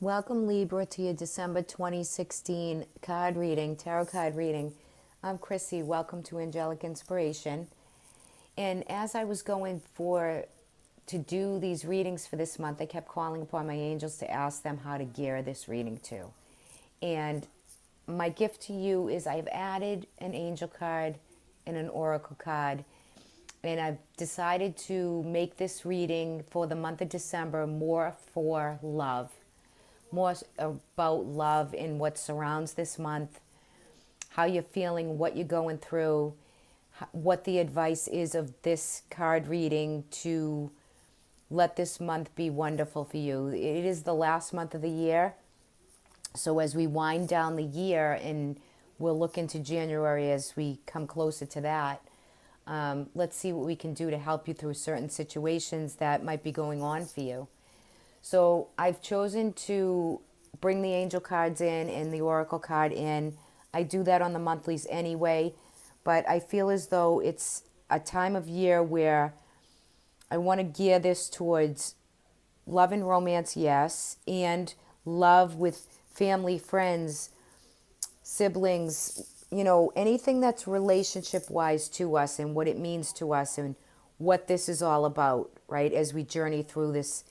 Welcome, Libra, to your December 2016 card reading, tarot card reading. I'm Chrissy. Welcome to Angelic Inspiration. And as I was going to do these readings for this month, I kept calling upon my angels to ask them how to gear this reading to. And my gift to you is I've added an angel card and an oracle card. And I've decided to make this reading for the month of December more for love. More about love and what surrounds this month, how you're feeling, what you're going through, what the advice is of this card reading to let this month be wonderful for you. It is the last month of the year, so as we wind down the year, and we'll look into January as we come closer to that, let's see what we can do to help you through certain situations that might be going on for you. So I've chosen to bring the angel cards in and the oracle card in. I do that on the monthlies anyway, but I feel as though it's a time of year where I want to gear this towards love and romance, yes, and love with family, friends, siblings, anything that's relationship-wise to us and what it means to us and what this is all about, right, as we journey through this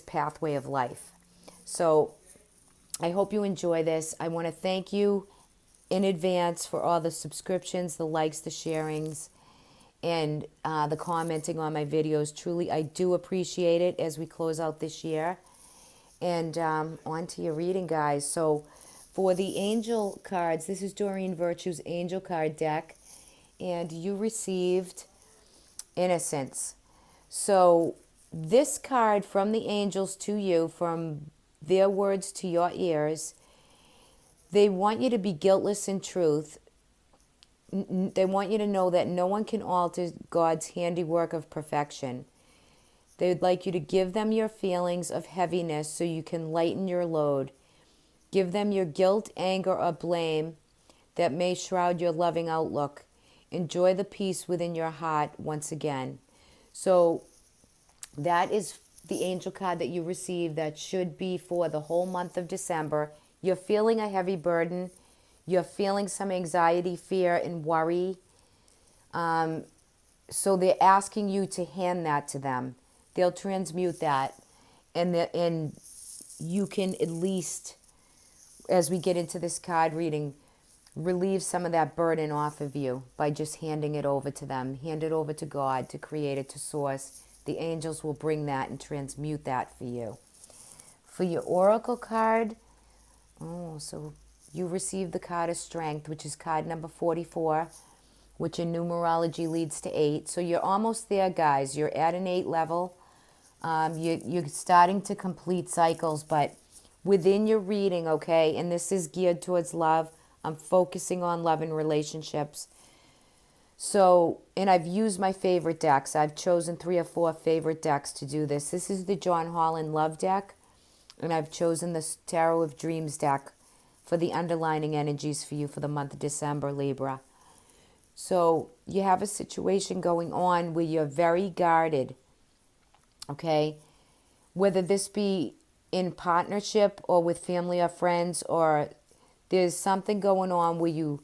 pathway of life. So I hope you enjoy this. I want to thank you in advance for all the subscriptions, the likes, the sharings, and the commenting on my videos. Truly, I do appreciate it as we close out this year. And on to your reading, guys. So for the angel cards, this is Doreen Virtue's angel card deck, and you received Innocence. So this card from the angels to you, from their words to your ears, they want you to be guiltless in truth. They want you to know that no one can alter God's handiwork of perfection. They would like you to give them your feelings of heaviness so you can lighten your load. Give them your guilt, anger, or blame that may shroud your loving outlook. Enjoy the peace within your heart once again. So that is the angel card that you received. That should be for the whole month of December. You're feeling a heavy burden. You're feeling some anxiety, fear, and worry. So they're asking you to hand that to them. They'll transmute that. And you can at least, as we get into this card reading, relieve some of that burden off of you by just handing it over to them. Hand it over to God, to Creator, to Source. The angels will bring that and transmute that for you. For your oracle card, so you received the card of Strength, which is card number 44, which in numerology leads to 8. So you're almost there, guys. You're at an 8 level. You're starting to complete cycles, but within your reading, okay, and this is geared towards love. I'm focusing on love and relationships. So, and I've used my favorite decks. I've chosen 3 or 4 favorite decks to do this. This is the John Holland Love deck, and I've chosen the Tarot of Dreams deck for the underlining energies for you for the month of December, Libra. So you have a situation going on where you're very guarded, okay? Whether this be in partnership or with family or friends, or there's something going on where you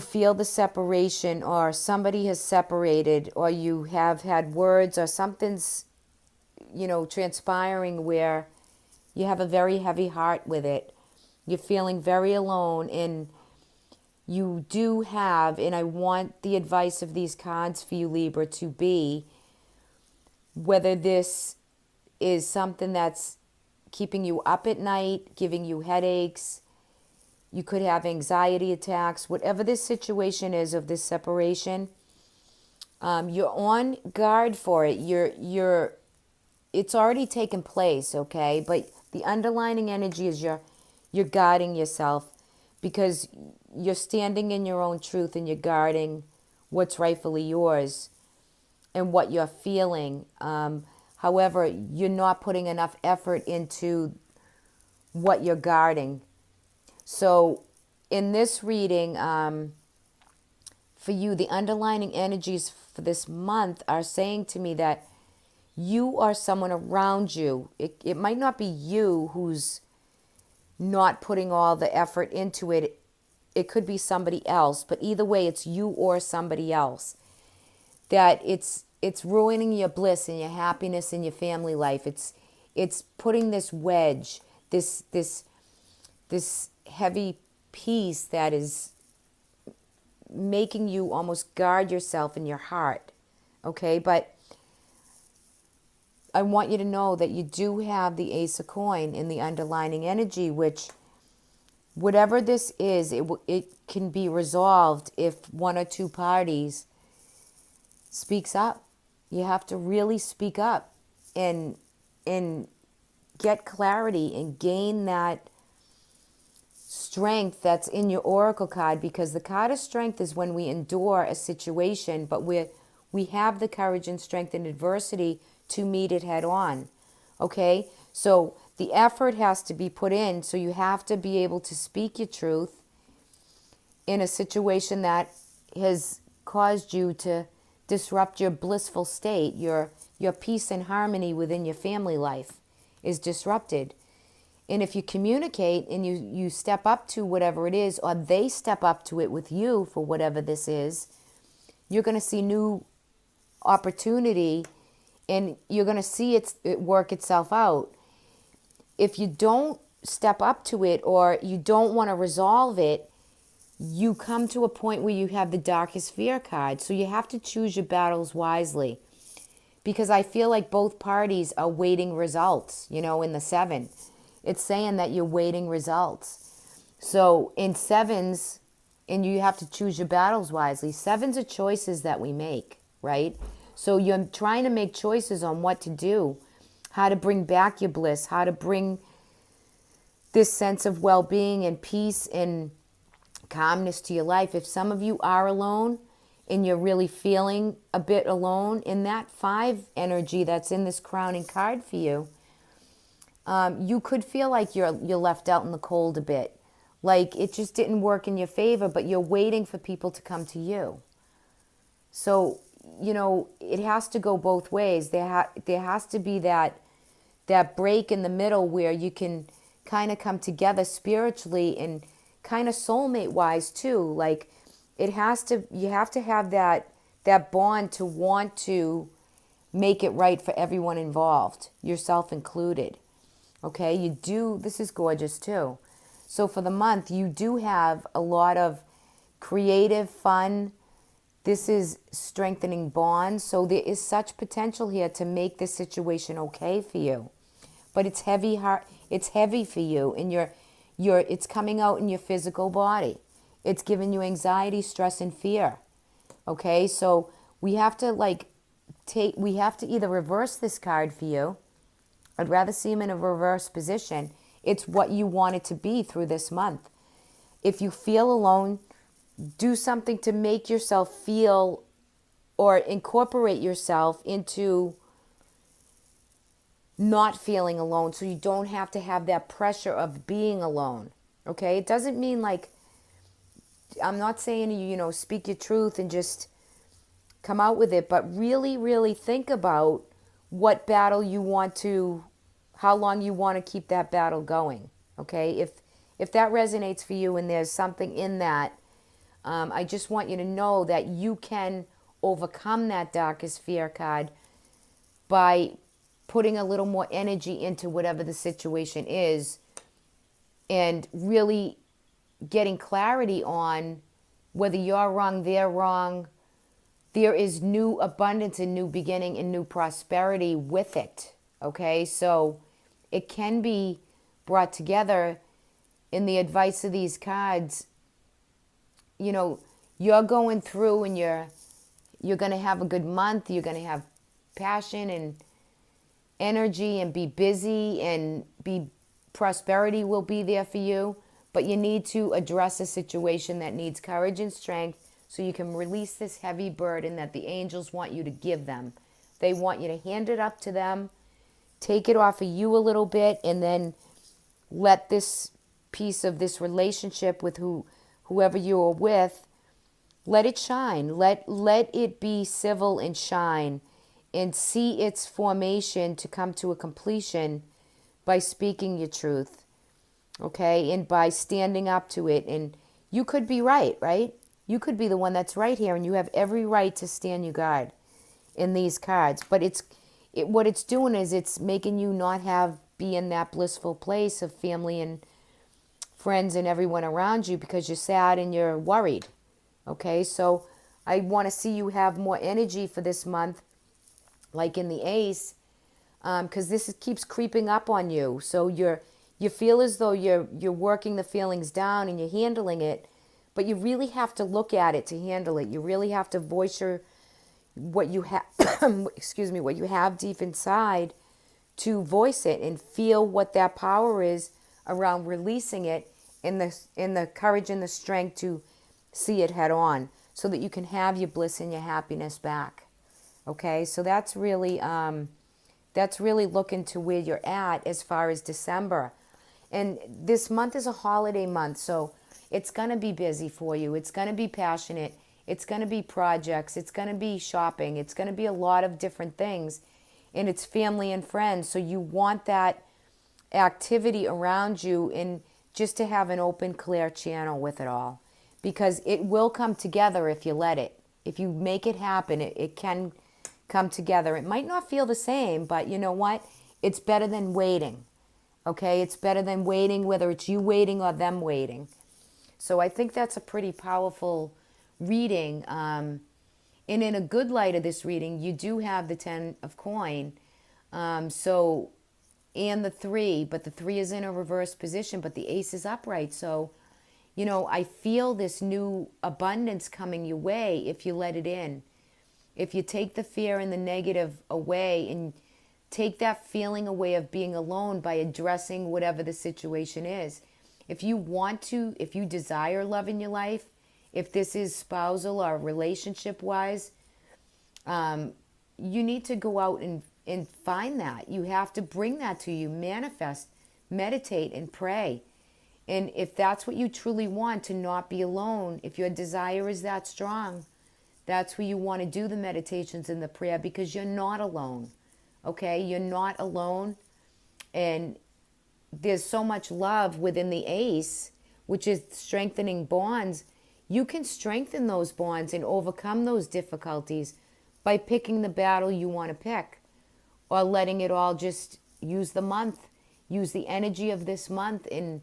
feel the separation, or somebody has separated, or you have had words, or something's, transpiring where you have a very heavy heart with it. You're feeling very alone, and you do have, and I want the advice of these cards for you, Libra, to be whether this is something that's keeping you up at night, giving you headaches. You could have anxiety attacks. Whatever this situation is of this separation, you're on guard for it. It's already taken place, okay? But the underlining energy is you're guarding yourself because you're standing in your own truth and you're guarding what's rightfully yours and what you're feeling. However, you're not putting enough effort into what you're guarding. So in this reading, for you, the underlining energies for this month are saying to me that you or someone around you, it might not be you who's not putting all the effort into it. It could be somebody else, but either way, it's you or somebody else. That it's ruining your bliss and your happiness in your family life. It's putting this wedge, this heavy piece that is making you almost guard yourself in your heart. Okay, but I want you to know that you do have the Ace of Coin in the underlining energy, which whatever this is, it can be resolved if one or two parties speaks up. You have to really speak up and get clarity and gain that strength that's in your oracle card, because the card of strength is when we endure a situation, but we have the courage and strength in adversity to meet it head on. Okay? So the effort has to be put in, so you have to be able to speak your truth in a situation that has caused you to disrupt your blissful state. Your peace and harmony within your family life is disrupted. And if you communicate and you step up to whatever it is, or they step up to it with you for whatever this is, you're going to see new opportunity and you're going to see it work itself out. If you don't step up to it or you don't want to resolve it, you come to a point where you have the darkest fear card. So you have to choose your battles wisely, because I feel like both parties are waiting results, in the 7. It's saying that you're waiting results. So in 7s, and you have to choose your battles wisely. 7s are choices that we make, right? So you're trying to make choices on what to do, how to bring back your bliss, how to bring this sense of well-being and peace and calmness to your life. If some of you are alone and you're really feeling a bit alone, in that 5 energy that's in this crowning card for you, you could feel like you're left out in the cold a bit, like it just didn't work in your favor, but you're waiting for people to come to you. So it has to go both ways. There has to be that break in the middle where you can kind of come together spiritually and kind of soulmate wise too. Like you have to have that bond to want to make it right for everyone involved, yourself included. Okay, this is gorgeous too. So for the month, you do have a lot of creative fun. This is strengthening bonds. So there is such potential here to make this situation okay for you. But it's heavy for you, and it's coming out in your physical body. It's giving you anxiety, stress, and fear. Okay, so we have to either reverse this card for you. I'd rather see them in a reverse position. It's what you want it to be through this month. If you feel alone, do something to make yourself feel or incorporate yourself into not feeling alone, so you don't have to have that pressure of being alone. Okay? It doesn't mean I'm not saying you speak your truth and just come out with it, but really, really think about what battle you want to, how long you want to keep that battle going. Okay? If that resonates for you and there's something in that, I just want you to know that you can overcome that darkest fear card by putting a little more energy into whatever the situation is and really getting clarity on whether you're wrong, they're wrong. There is new abundance and new beginning and new prosperity with it. Okay, so it can be brought together in the advice of these cards. You're going through and you're going to have a good month. You're going to have passion and energy and be busy and prosperity will be there for you. But you need to address a situation that needs courage and strength so you can release this heavy burden that the angels want you to give them. They want you to hand it up to them, take it off of you a little bit, and then let this piece of this relationship with whoever you are with, let it shine. Let it be civil and shine and see its formation to come to a completion by speaking your truth, okay, and by standing up to it. And you could be right, right? You could be the one that's right here, and you have every right to stand your guard in these cards. But what it's doing is it's making you not be in that blissful place of family and friends and everyone around you because you're sad and you're worried. Okay, so I want to see you have more energy for this month, like in the Ace, because this keeps creeping up on you. So you feel as though you're working the feelings down and you're handling it, but you really have to look at it to handle it. You really have to voice what you have, excuse me, what you have deep inside, to voice it and feel what that power is around releasing it, in the courage and the strength to see it head on, so that you can have your bliss and your happiness back. Okay, so that's really looking to where you're at as far as December. And this month is a holiday month, so it's going to be busy for you. It's going to be passionate. It's going to be projects. It's going to be shopping. It's going to be a lot of different things. And it's family and friends. So you want that activity around you, and just to have an open, clear channel with it all. Because it will come together if you let it. If you make it happen, it can come together. It might not feel the same, but you know what? It's better than waiting. Okay? It's better than waiting, whether it's you waiting or them waiting. So I think that's a pretty powerful reading. And in a good light of this reading, you do have the 10 of coin. And the 3, but the 3 is in a reverse position, but the Ace is upright. So, I feel this new abundance coming your way if you let it in. If you take the fear and the negative away and take that feeling away of being alone by addressing whatever the situation is. If you desire love in your life, if this is spousal or relationship wise, you need to go out and find that. You have to bring that to you, manifest, meditate, and pray. And if that's what you truly want, to not be alone, if your desire is that strong, that's where you want to do the meditations and the prayer, because you're not alone. Okay? You're not alone. And there's so much love within the Ace, which is strengthening bonds. You can strengthen those bonds and overcome those difficulties by picking the battle you want to pick, or letting it all just use the energy of this month in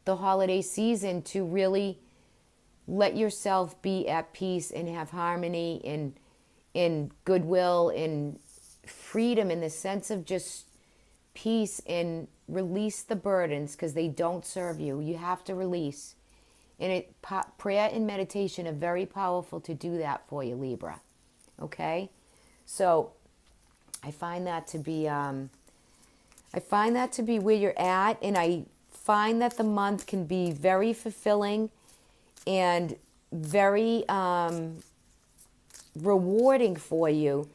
the holiday season to really let yourself be at peace and have harmony and goodwill and freedom, in the sense of just peace, and release the burdens because they don't serve you. You have to release. And prayer and meditation are very powerful to do that for you, Libra. Okay? So I find that to be where you're at, and I find that the month can be very fulfilling and very rewarding for you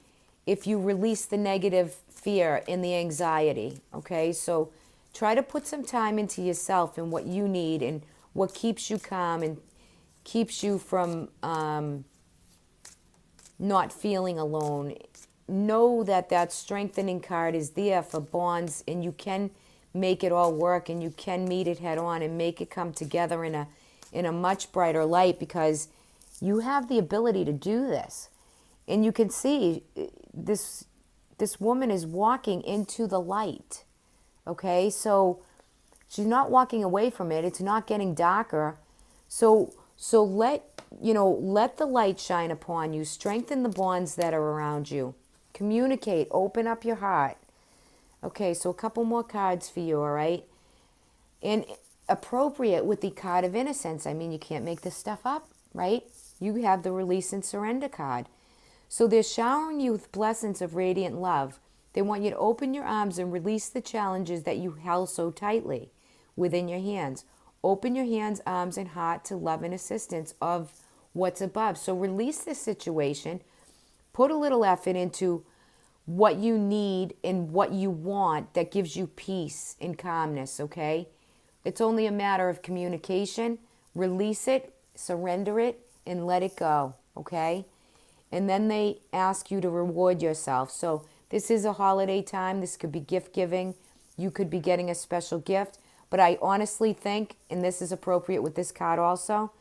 if you release the negative fear and the anxiety. Okay, so try to put some time into yourself and what you need and what keeps you calm and keeps you from not feeling alone. Know that strengthening card is there for bonds, and you can make it all work, and you can meet it head on and make it come together in a much brighter light, because you have the ability to do this. And you can see this woman is walking into the light. Okay, so she's not walking away from it. It's not getting darker. So let the light shine upon you. Strengthen the bonds that are around you. Communicate. Open up your heart. Okay, so a couple more cards for you, all right? And appropriate with the card of innocence. I mean, you can't make this stuff up, right? You have the release and surrender card. So they're showering you with blessings of radiant love. They want you to open your arms and release the challenges that you held so tightly within your hands. Open your hands, arms, and heart to love and assistance of what's above. So release this situation. Put a little effort into what you need and what you want that gives you peace and calmness, okay? It's only a matter of communication. Release it, surrender it, and let it go, okay? and then they ask you to reward yourself. So this is a holiday time. This could be gift giving. You could be getting a special gift. But I honestly think, and this is appropriate with this card also,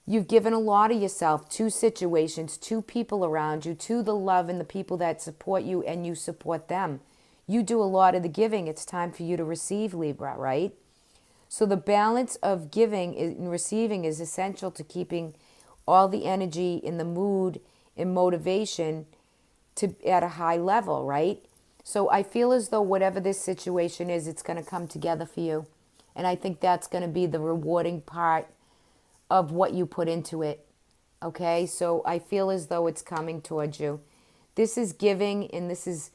you've given a lot of yourself to situations, to people around you, to the love and the people that support you, and you support them. You do a lot of the giving. It's time for you to receive, Libra, right? So the balance of giving and receiving is essential to keeping all the energy in the mood and motivation to at a high level, right? So I feel as though whatever this situation is, it's going to come together for you. And I think that's going to be the rewarding part of what you put into it. Okay? So I feel as though it's coming towards you. This is giving, and this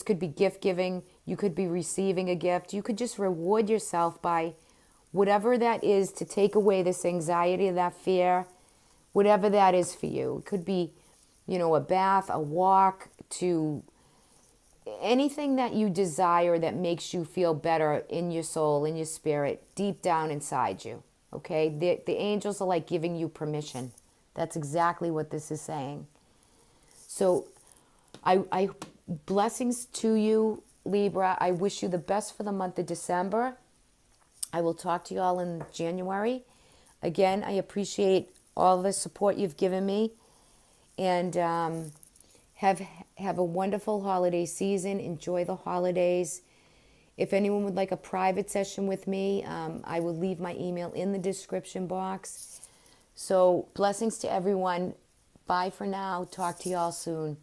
could be gift giving. You could be receiving a gift. You could just reward yourself by whatever that is to take away this anxiety, that fear, whatever that is for you. It could be, a bath, a walk, to anything that you desire that makes you feel better in your soul, in your spirit, deep down inside you. Okay? The angels are like giving you permission. That's exactly what this is saying. So I blessings to you, Libra. I wish you the best for the month of December. I will talk to you all in January. Again, I appreciate all the support you've given me. And have a wonderful holiday season. Enjoy the holidays. If anyone would like a private session with me, I will leave my email in the description box. So blessings to everyone. Bye for now. Talk to you all soon.